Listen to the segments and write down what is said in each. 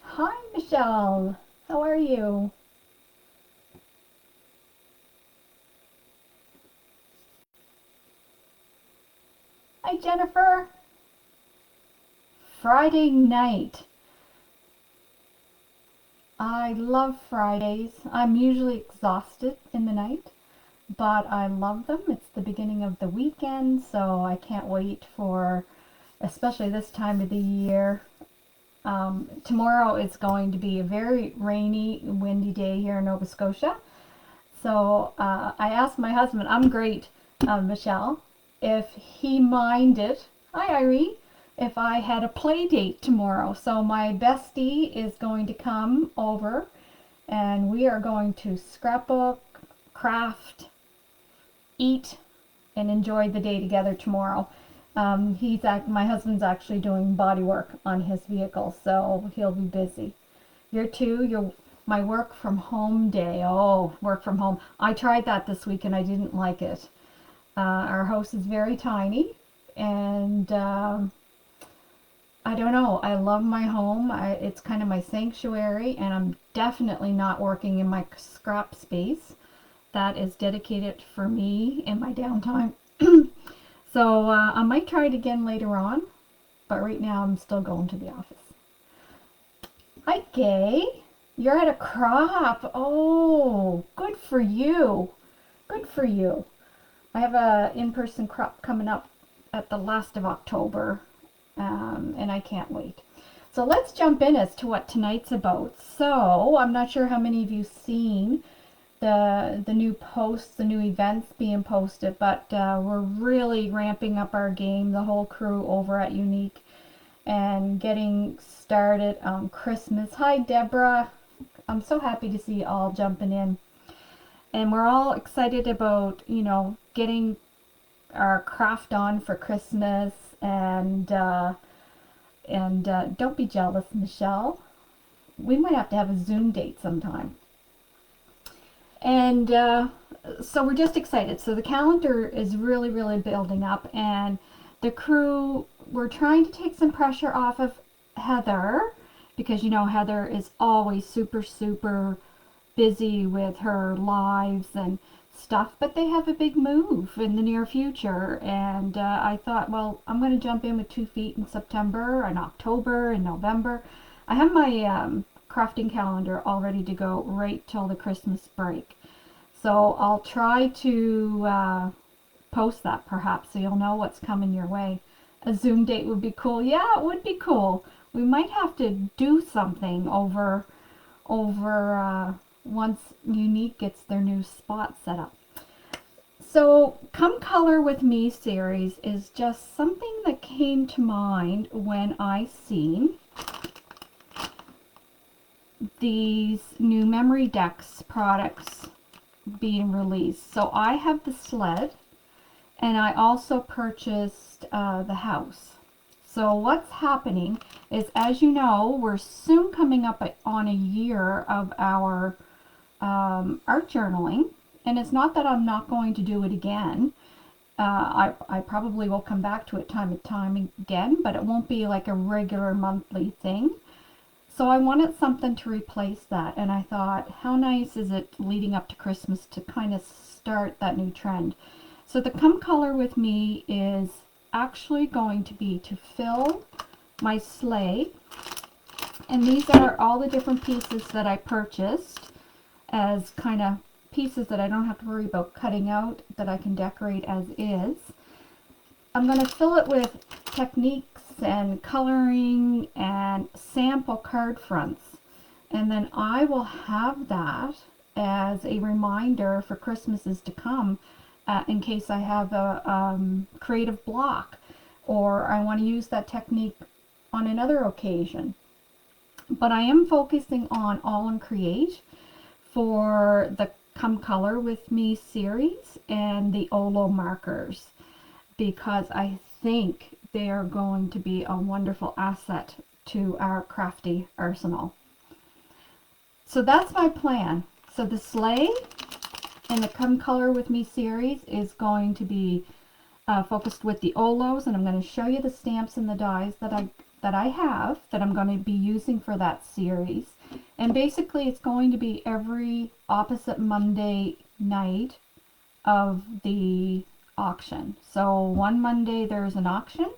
Hi, Michelle. How are you? Hi, Jennifer. Friday night. I love Fridays. I'm usually exhausted in the night, but I love them. It's the beginning of the weekend, so I can't wait for, especially this time of the year. Tomorrow is going to be a very rainy, windy day here in Nova Scotia. So I asked my husband, I'm great, Michelle, if he minded, hi Irene, if I had a play date tomorrow. So my bestie is going to come over and we are going to scrapbook, craft, eat, and enjoy the day together tomorrow. My husband's actually doing body work on his vehicle, so he'll be busy. You're my work from home day. Oh, work from home. I tried that this week and I didn't like it. Our house is very tiny, and I don't know. I love my home. It's kind of my sanctuary, and I'm definitely not working in my scrap space that is dedicated for me in my downtime. So I might try it again later on, but right now I'm still going to the office. Hi, Gay. You're at a crop. Oh, good for you. Good for you. I have a in-person crop coming up at the last of October, and I can't wait. So let's jump in as to what tonight's about. So I'm not sure how many of you seen the new posts, the new events being posted, but we're really ramping up our game, the whole crew over at Unique, and getting started on Christmas. Hi, Deborah. I'm so happy to see you all jumping in. And we're all excited about, getting our craft on for Christmas. And don't be jealous, Michelle. We might have to have a Zoom date sometime. And so we're just excited. So the calendar is really, really building up, and the crew, we're trying to take some pressure off of Heather because Heather is always super, super busy with her lives and stuff, but they have a big move in the near future. And I thought, well, I'm going to jump in with 2 feet in September and October and November. I have my crafting calendar all ready to go right till the Christmas break. So I'll try to post that perhaps so you'll know what's coming your way. A Zoom date would be cool. Yeah, it would be cool. We might have to do something over once Unique gets their new spot set up. So Come Color With Me series is just something that came to mind when I seen these new Memory Decks products being released. So I have the sled, and I also purchased the house. So what's happening is, as you know, we're soon coming up on a year of our art journaling, and it's not that I'm not going to do it again. I probably will come back to it time and time again, but it won't be like a regular monthly thing. So I wanted something to replace that, and I thought, how nice is it leading up to Christmas to kind of start that new trend. So the Come Color With Me is actually going to be to fill my sleigh, and these are all the different pieces that I purchased as kind of pieces that I don't have to worry about cutting out, that I can decorate as is. I'm going to fill it with techniques and coloring and sample card fronts, and then I will have that as a reminder for Christmases to come, in case I have a creative block or I want to use that technique on another occasion. But I am focusing on All and Create for the Come Color With Me series and the Olo Markers, because I think they are going to be a wonderful asset to our crafty arsenal. So that's my plan. So the sleigh and the Come Color With Me series is going to be focused with the Olos, and I'm going to show you the stamps and the dies that that I have that I'm going to be using for that series. And basically it's going to be every opposite Monday night of the auction. So one Monday there's an auction,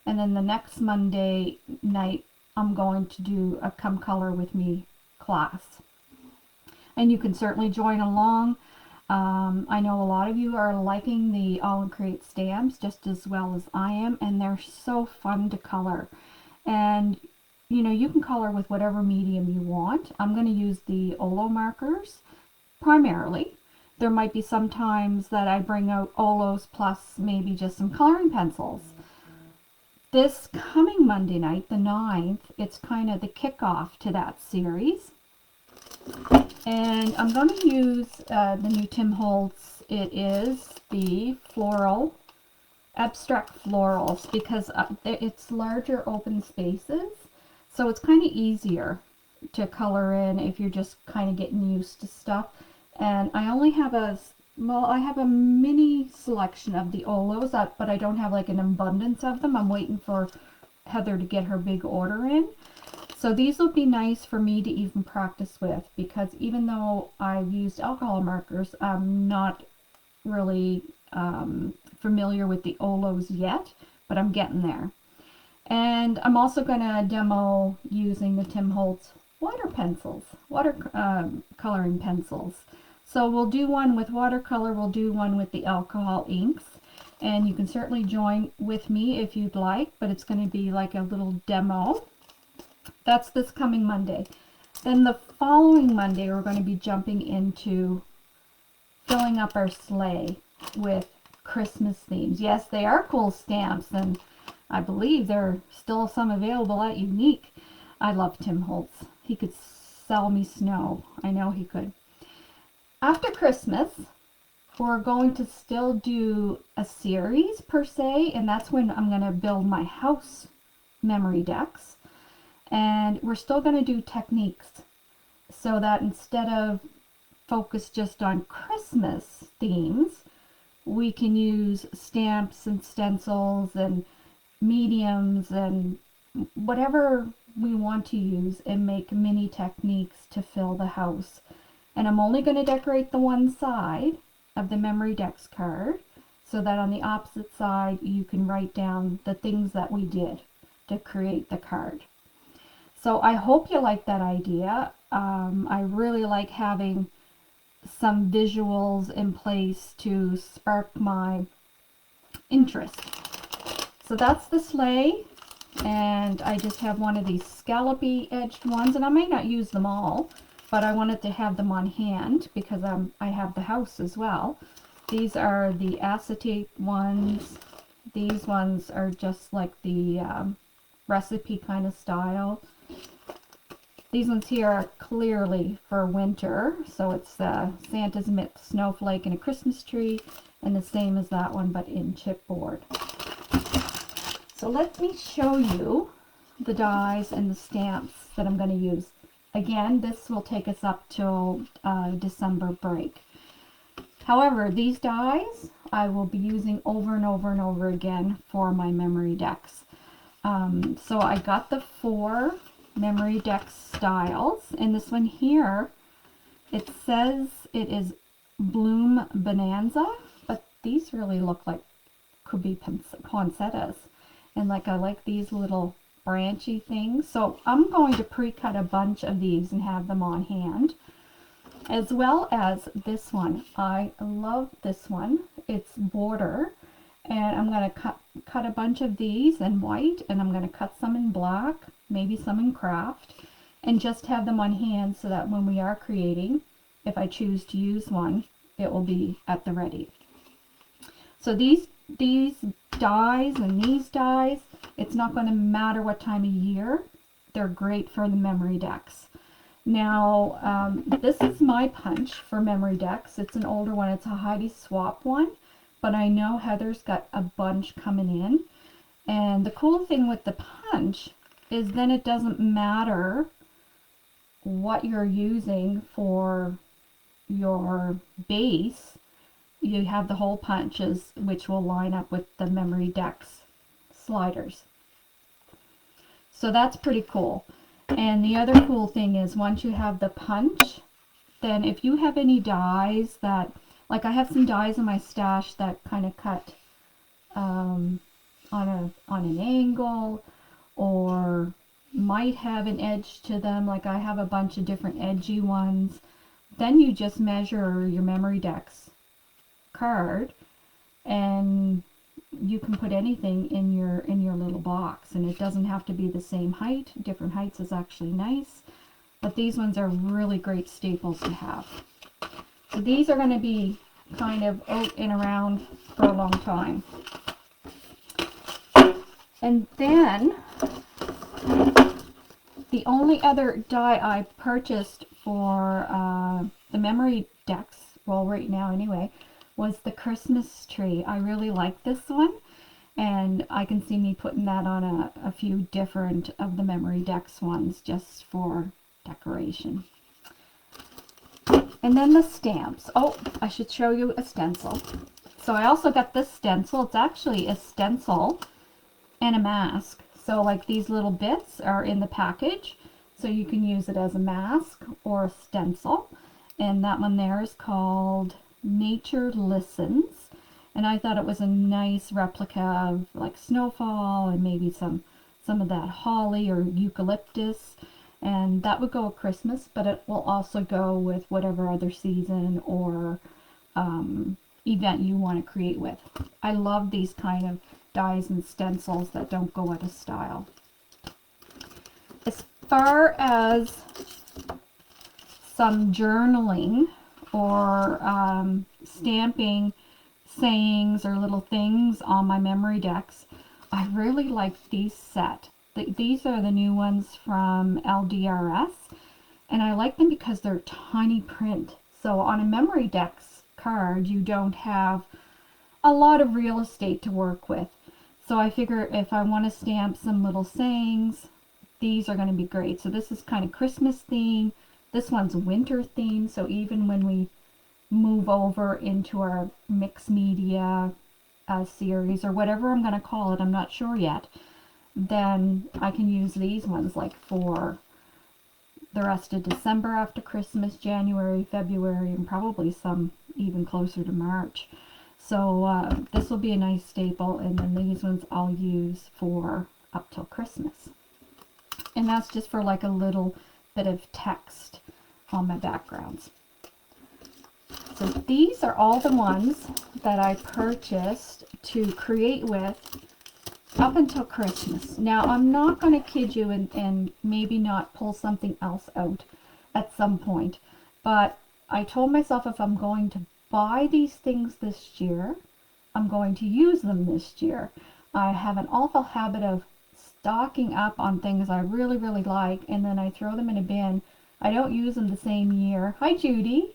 and then the next Monday night I'm going to do a Come Color With Me class. And you can certainly join along. I know a lot of you are liking the All and Create stamps just as well as I am, and they're so fun to color. And you know, you can color with whatever medium you want. I'm going to use the Olo markers primarily. There might be some times that I bring out Olos plus maybe just some coloring pencils. This coming Monday night, the 9th, it's kind of the kickoff to that series. And I'm going to use the new Tim Holtz. It is the floral, abstract florals, because it's larger open spaces. So it's kind of easier to color in if you're just kind of getting used to stuff. And I only have I have a mini selection of the Olos, but I don't have like an abundance of them. I'm waiting for Heather to get her big order in. So these will be nice for me to even practice with, because even though I've used alcohol markers, I'm not really familiar with the Olos yet, but I'm getting there. And I'm also going to demo using the Tim Holtz water pencils, coloring pencils. So we'll do one with watercolor, we'll do one with the alcohol inks, and you can certainly join with me if you'd like, but it's going to be like a little demo. That's this coming Monday. Then the following Monday we're going to be jumping into filling up our sleigh with Christmas themes. Yes, they are cool stamps, and I believe there are still some available at Unique. I love Tim Holtz. He could sell me snow. I know he could. After Christmas, we're going to still do a series per se, and that's when I'm going to build my house memory decks. And we're still going to do techniques, so that instead of focus just on Christmas themes, we can use stamps and stencils and mediums and whatever we want to use, and make mini techniques to fill the house. And I'm only going to decorate the one side of the memory decks card, so that on the opposite side you can write down the things that we did to create the card. So I hope you like that idea. I really like having some visuals in place to spark my interest. So that's the sleigh, and I just have one of these scallopy edged ones, and I may not use them all, but I wanted to have them on hand because I have the house as well. These are the acetate ones. These ones are just like the recipe kind of style. These ones here are clearly for winter, so it's Santa's Mitt snowflake and a Christmas tree, and the same as that one but in chipboard. So let me show you the dies and the stamps that I'm going to use. Again, this will take us up till December break. However, these dies I will be using over and over and over again for my memory decks. So I got the 4 memory deck styles, and this one here, it says it is Bloom Bonanza, but these really look like could be poinsettias. And I like these little branchy things. So I'm going to pre-cut a bunch of these and have them on hand, as well as this one. I love this one. It's border, and I'm going to cut a bunch of these in white, and I'm going to cut some in black, maybe some in craft, and just have them on hand so that when we are creating, if I choose to use one, it will be at the ready. So these dies and these dies, it's not going to matter what time of year. They're great for the memory decks. Now, this is my punch for memory decks. It's an older one. It's a Heidi Swap one, but I know Heather's got a bunch coming in. And the cool thing with the punch is then it doesn't matter what you're using for your base. You have the hole punches, which will line up with the memory decks sliders. So that's pretty cool. And the other cool thing is once you have the punch, then if you have any dies that, like I have some dies in my stash that kind of cut on an angle, or might have an edge to them, like I have a bunch of different edgy ones, then you just measure your memory dex card and you can put anything in your little box, and it doesn't have to be the same height. Different heights is actually nice, but these ones are really great staples to have. So these are going to be kind of out and around for a long time. And then the only other die I purchased for the memory decks, well right now anyway, was the Christmas tree. I really like this one, and I can see me putting that on a few different of the memory decks ones just for decoration. And then the stamps. Oh, I should show you a stencil. So I also got this stencil. It's actually a stencil and a mask. So like these little bits are in the package, so you can use it as a mask or a stencil. And that one there is called Nature Listens. And I thought it was a nice replica of like snowfall and maybe some of that holly or eucalyptus. And that would go at Christmas, but it will also go with whatever other season or event you want to create with. I love these kind of dies and stencils that don't go out of style. As far as some journaling or stamping sayings or little things on my memory decks, I really like these set. These are the new ones from LDRS, and I like them because they're tiny print. So on a memory decks card, you don't have a lot of real estate to work with. So I figure if I want to stamp some little sayings, these are going to be great. So this is kind of Christmas theme. This one's winter theme. So even when we move over into our mixed media series or whatever I'm going to call it, I'm not sure yet, then I can use these ones like for the rest of December after Christmas, January, February, and probably some even closer to March. So this will be a nice staple, and then these ones I'll use for up till Christmas. And that's just for like a little bit of text on my backgrounds. So these are all the ones that I purchased to create with up until Christmas. Now I'm not going to kid you and maybe not pull something else out at some point, but I told myself if I'm going to buy these things this year, I'm going to use them this year. I have an awful habit of stocking up on things I really, really like, and then I throw them in a bin. I don't use them the same year. Hi, Judy.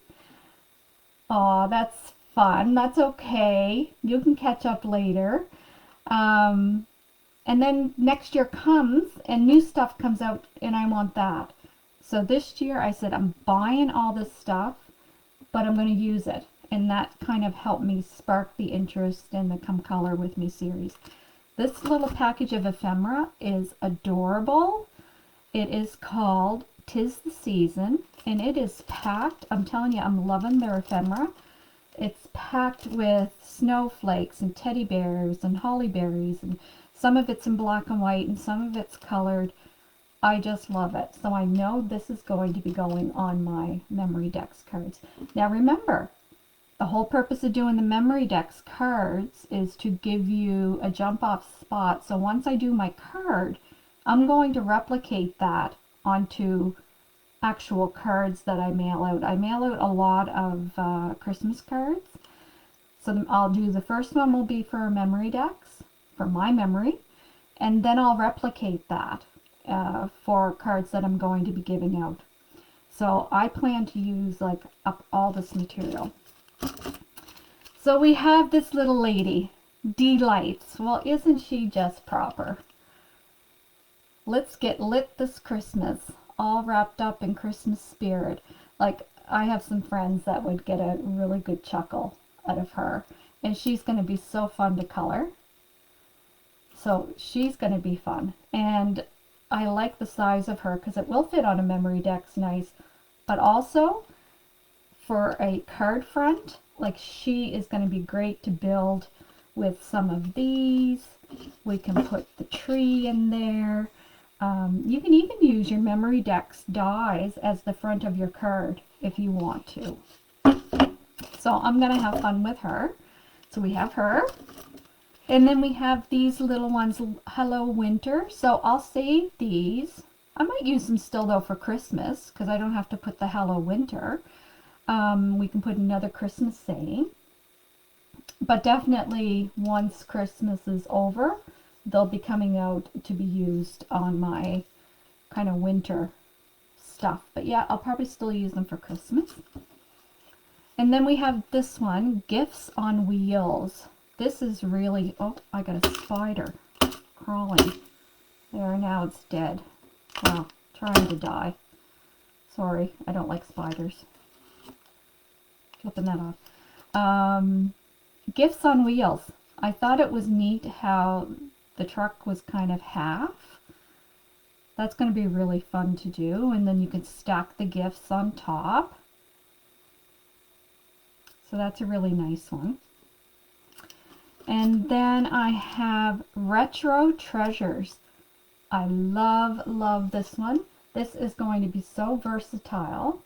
Aw, that's fun. That's okay. You can catch up later. And then next year comes and new stuff comes out and I want that. So this year I said I'm buying all this stuff, but I'm going to use it. And that kind of helped me spark the interest in the Come Color With Me series. This little package of ephemera is adorable. It is called 'Tis the Season, and it is packed. I'm telling you, I'm loving their ephemera. It's packed with snowflakes and teddy bears and holly berries, and some of it's in black and white and some of it's colored. I just love it. So I know this is going to be going on my memory decks cards. Now remember, the whole purpose of doing the memory decks cards is to give you a jump off spot. So once I do my card, I'm going to replicate that onto actual cards that I mail out. I mail out a lot of Christmas cards. So I'll do the first one will be for memory decks, for my memory, and then I'll replicate that for cards that I'm going to be giving out. So I plan to use like up all this material. So we have this little lady, Delights. Well, isn't she just proper? Let's get lit this Christmas, all wrapped up in Christmas spirit. Like, I have some friends that would get a really good chuckle out of her. And she's going to be so fun to color. So she's going to be fun. And I like the size of her because it will fit on a memory deck's nice, but also for a card front, like she is going to be great to build with some of these. We can put the tree in there. You can even use your memory deck's dies as the front of your card if you want to. So I'm going to have fun with her. So we have her. And then we have these little ones, Hello Winter. So I'll save these. I might use them still though for Christmas because I don't have to put the Hello Winter. We can put another Christmas saying. But definitely once Christmas is over, they'll be coming out to be used on my kind of winter stuff. But yeah, I'll probably still use them for Christmas. And then we have this one, Gifts on Wheels. This is really, oh, I got a spider crawling. There, now it's dead. Well, trying to die. Sorry, I don't like spiders. Flipping that off. Gifts on Wheels. I thought it was neat how the truck was kind of half. That's going to be really fun to do. And then you can stack the gifts on top. So that's a really nice one. And then I have Retro Treasures. I love this one. This is going to be so versatile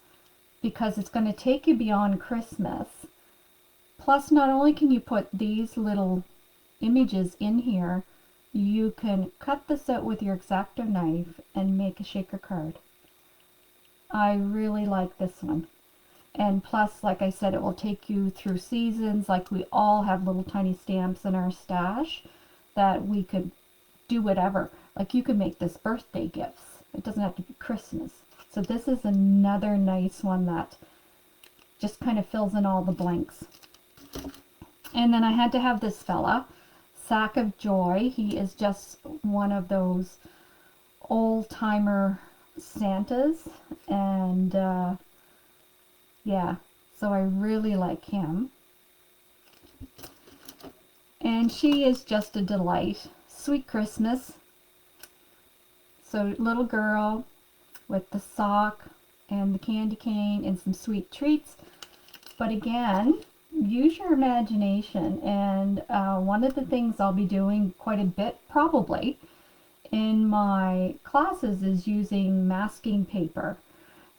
because it's going to take you beyond Christmas. Plus, not only can you put these little images in here, you can cut this out with your X-Acto knife and make a shaker card. I really like this one. And plus, like I said, it will take you through seasons. Like we all have little tiny stamps in our stash that we could do whatever. Like you could make this birthday gifts. It doesn't have to be Christmas. So this is another nice one that just kind of fills in all the blanks. And then I had to have this fella, Sack of Joy. He is just one of those old-timer Santas. And yeah, so I really like him. And she is just a delight. Sweet Christmas. So little girl with the sock and the candy cane and some sweet treats. But again, use your imagination. And one of the things I'll be doing quite a bit probably in my classes is using masking paper.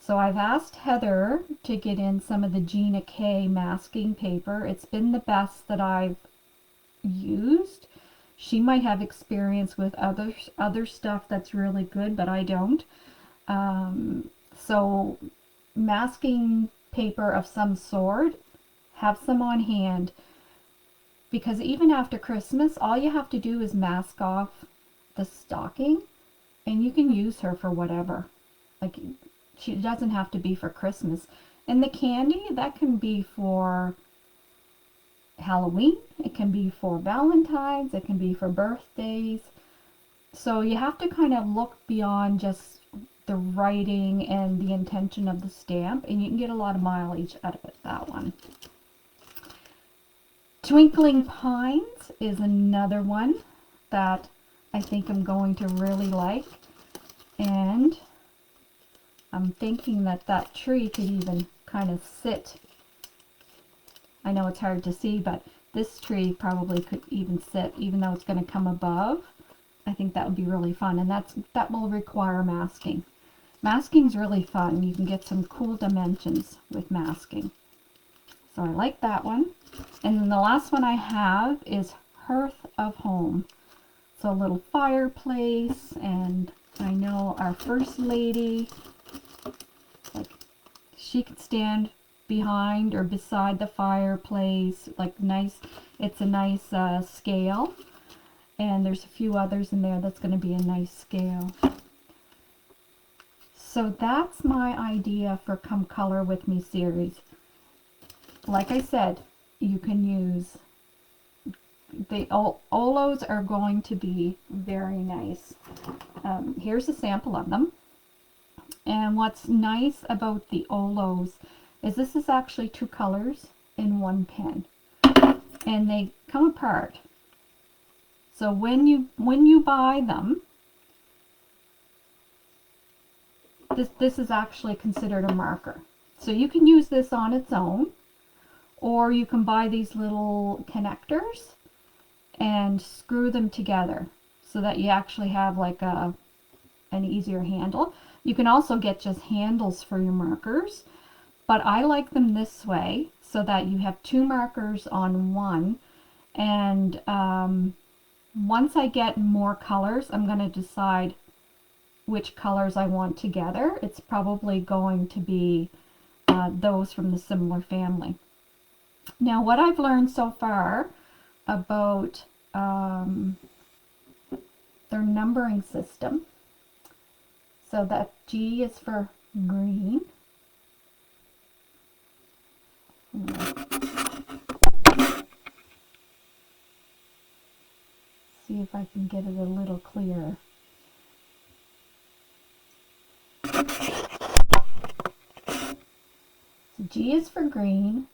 So I've asked Heather to get in some of the Gina K masking paper. It's been the best that I've used. She might have experience with other stuff that's really good, but I don't. So masking paper of some sort, have some on hand, because even after Christmas, all you have to do is mask off the stocking, and you can use her for whatever. Like, she doesn't have to be for Christmas. And the candy, that can be for Halloween, it can be for Valentine's, it can be for birthdays. So you have to kind of look beyond just the writing and the intention of the stamp, and you can get a lot of mileage out of it, that one. Twinkling Pines is another one that I think I'm going to really like. And I'm thinking that that tree could even kind of sit. I know it's hard to see, but this tree probably could even sit, even though it's going to come above. I think that would be really fun, and that will require masking. Masking's really fun. You can get some cool dimensions with masking. So I like that one. And then the last one I have is Hearth of Home. So a little fireplace, and I know our First Lady, like, she could stand behind or beside the fireplace, like nice, it's a nice scale. And there's a few others in there that's going to be a nice scale. So that's my idea for Come Color With Me series. Like I said, you can use, the Olos are going to be very nice. Here's a sample of them. And what's nice about the Olos is this is actually two colors in one pen. And they come apart. So when you buy them, this is actually considered a marker. So you can use this on its own, or you can buy these little connectors and screw them together so that you actually have like an easier handle. You can also get just handles for your markers, but I like them this way so that you have two markers on one. And once I get more colors, I'm going to decide which colors I want together. It's probably going to be those from the similar family. Now, what I've learned so far about their numbering system, so that G is for green. See if I can get it a little clearer. So G is for green,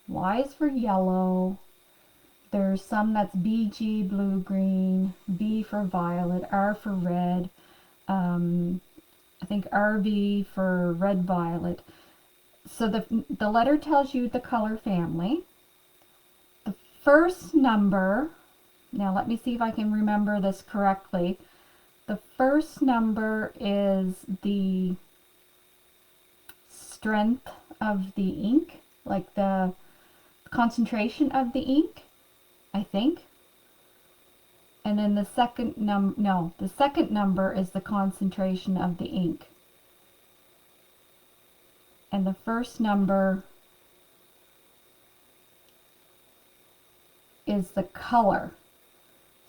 Y is for yellow. There's some that's BG, blue, green, B for violet, R for red, I think RV for red, violet. So the letter tells you the color family. The first number, now let me see if I can remember this correctly. The first number is the strength of the ink, like the concentration of the ink, I think. And then the second the second number is the concentration of the ink. And the first number is the color.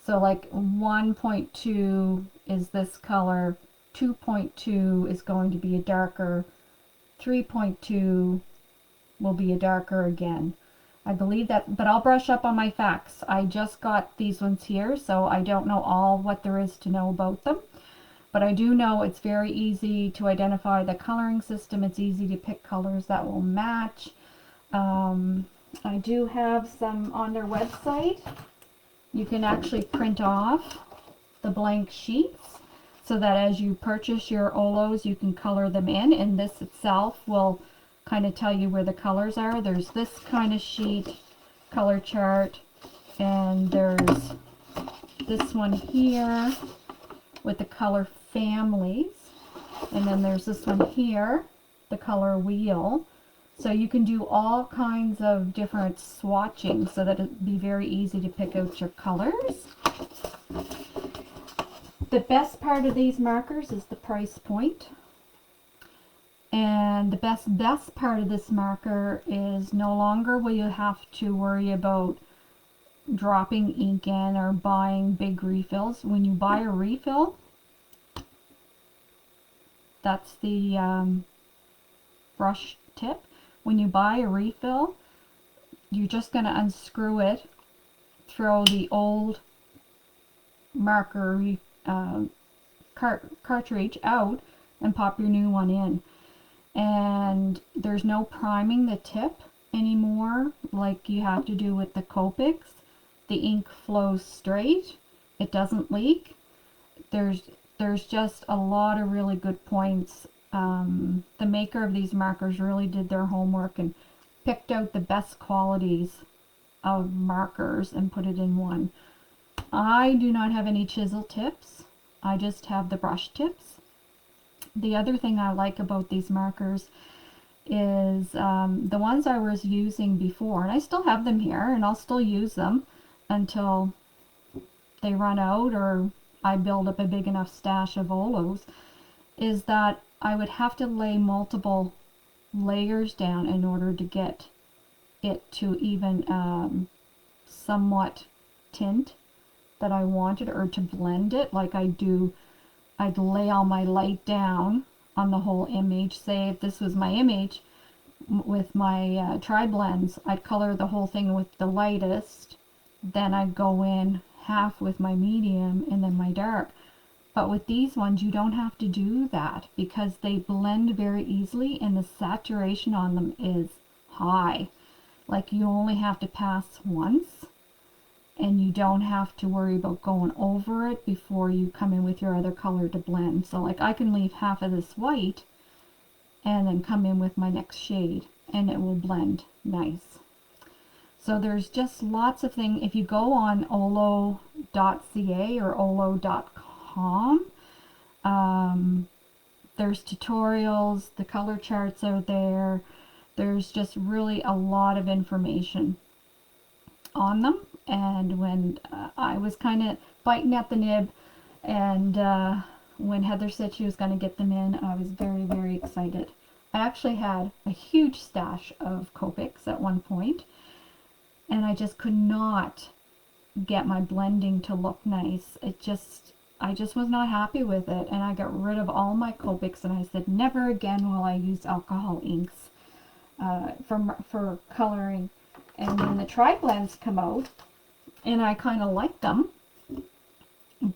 So like 1.2 is this color, 2.2 is going to be a darker, 3.2 will be a darker again. I believe that, but I'll brush up on my facts. I just got these ones here, so I don't know all what there is to know about them. But I do know it's very easy to identify the coloring system. It's easy to pick colors that will match. I do have some on their website. You can actually print off the blank sheets so that as you purchase your Olos, you can color them in, and this itself will kind of tell you where the colors are. There's this kind of sheet, color chart, and there's this one here with the color families, and then there's this one here, the color wheel. So you can do all kinds of different swatching so that it'd be very easy to pick out your colors. The best part of these markers is the price point. And the best part of this marker is no longer will you have to worry about dropping ink in or buying big refills. When you buy a refill, that's the brush tip. When you buy a refill, you're just going to unscrew it, throw the old marker cartridge out, and pop your new one in. And there's no priming the tip anymore like you have to do with the Copics. The ink flows straight, it doesn't leak. There's just a lot of really good points. The maker of these markers really did their homework and picked out the best qualities of markers and put it in one. I do not have any chisel tips, I just have the brush tips. The other thing I like about these markers is the ones I was using before, and I still have them here and I'll still use them until they run out or I build up a big enough stash of Olos, is that I would have to lay multiple layers down in order to get it to even somewhat tint that I wanted, or to blend it like I do. I'd lay all my light down on the whole image. Say if this was my image with my tri-blends, I'd color the whole thing with the lightest, then I'd go in half with my medium and then my dark. But with these ones you don't have to do that because they blend very easily and the saturation on them is high. Like you only have to pass once and you don't have to worry about going over it before you come in with your other color to blend. So like I can leave half of this white and then come in with my next shade and it will blend nice. So there's just lots of things. If you go on olo.ca or olo.com, there's tutorials, the color charts are there. There's just really a lot of information on them. And when I was kind of biting at the nib, and when Heather said she was going to get them in, I was very, very excited. I actually had a huge stash of Copics at one point, and I just could not get my blending to look nice. I just was not happy with it, and I got rid of all my Copics, and I said never again will I use alcohol inks for coloring. And then the tri-blends come out, and I kind of like them,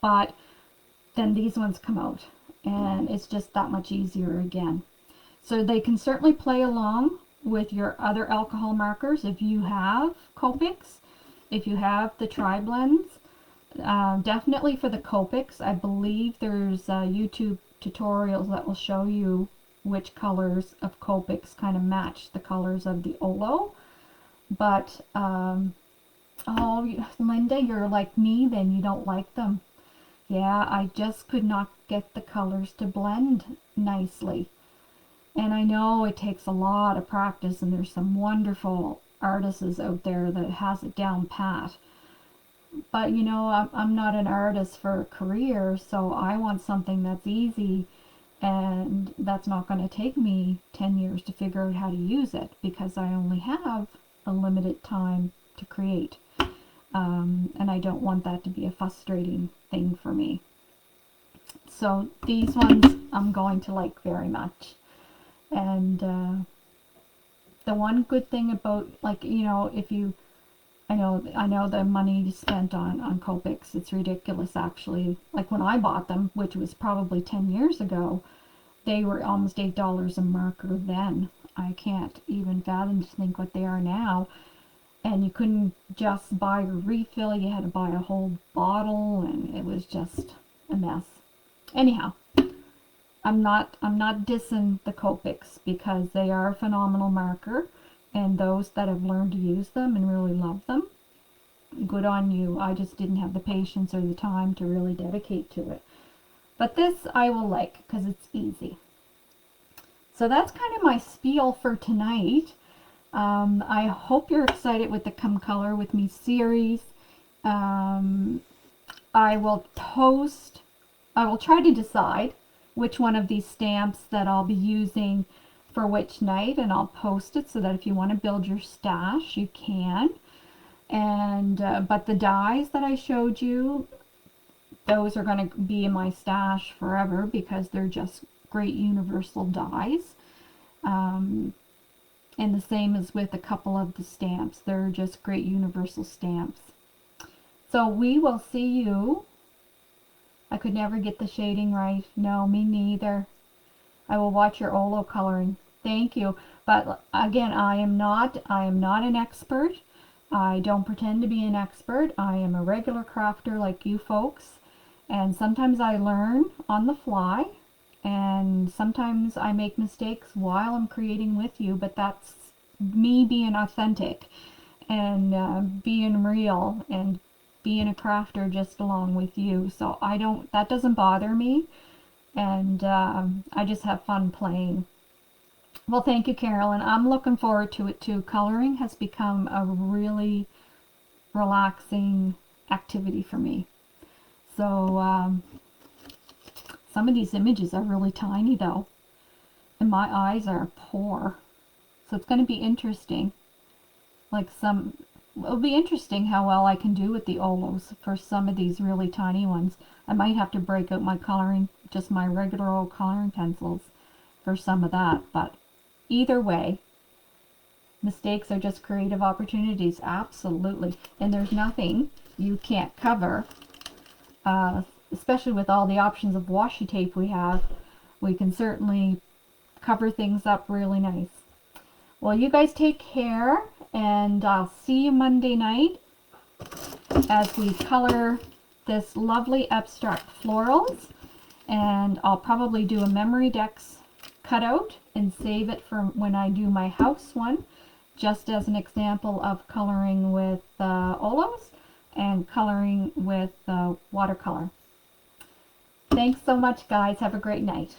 but then these ones come out, and it's just that much easier again. So they can certainly play along with your other alcohol markers if you have Copics, if you have the tri-blends. Definitely for the Copics, I believe there's YouTube tutorials that will show you which colors of Copics kind of match the colors of the Olo. But, oh, Linda, you're like me, then you don't like them. Yeah, I just could not get the colors to blend nicely. And I know it takes a lot of practice, and there's some wonderful artists out there that has it down pat. But, you know, I'm not an artist for a career, so I want something that's easy, and that's not going to take me 10 years to figure out how to use it, because I only have a limited time to create. And I don't want that to be a frustrating thing for me. So these ones I'm going to like very much. And the one good thing about, like, you know, if you, I know the money spent on Copics, it's ridiculous actually. Like when I bought them, which was probably 10 years ago, they were almost $8 a marker then. I can't even fathom to think what they are now. And you couldn't just buy a refill, you had to buy a whole bottle, and it was just a mess. Anyhow, I'm not dissing the Copics, because they are a phenomenal marker, and those that have learned to use them and really love them, good on you. I just didn't have the patience or the time to really dedicate to it. But this I will like, because it's easy. So that's kind of my spiel for tonight. I hope you're excited with the Come Color With Me series. I will try to decide which one of these stamps that I'll be using for which night, and I'll post it so that if you want to build your stash, you can. And but the dies that I showed you, those are going to be in my stash forever, because they're just great universal dies. And the same as with a couple of the stamps. They're just great universal stamps. So we will see you. I could never get the shading right. No, me neither. I will watch your Olo coloring. Thank you. But again, I am not an expert. I don't pretend to be an expert. I am a regular crafter like you folks. And sometimes I learn on the fly. And sometimes I make mistakes while I'm creating with you, but that's me being authentic and being real and being a crafter just along with you. So that doesn't bother me, and I just have fun playing. Well, thank you, Carolyn. I'm looking forward to it too. Coloring has become a really relaxing activity for me. So some of these images are really tiny though, and my eyes are poor. So it's going to be interesting. It'll be interesting how well I can do with the Olos for some of these really tiny ones. I might have to break out my coloring, just my regular old coloring pencils for some of that. But either way, mistakes are just creative opportunities. Absolutely. And there's nothing you can't cover. Especially with all the options of washi tape we have, we can certainly cover things up really nice. Well, you guys take care, and I'll see you Monday night. as we color this lovely abstract florals. And I'll probably do a memory decks cutout and save it for when I do my house one, just as an example of coloring with Olos and coloring with watercolor. Thanks so much, guys. Have a great night.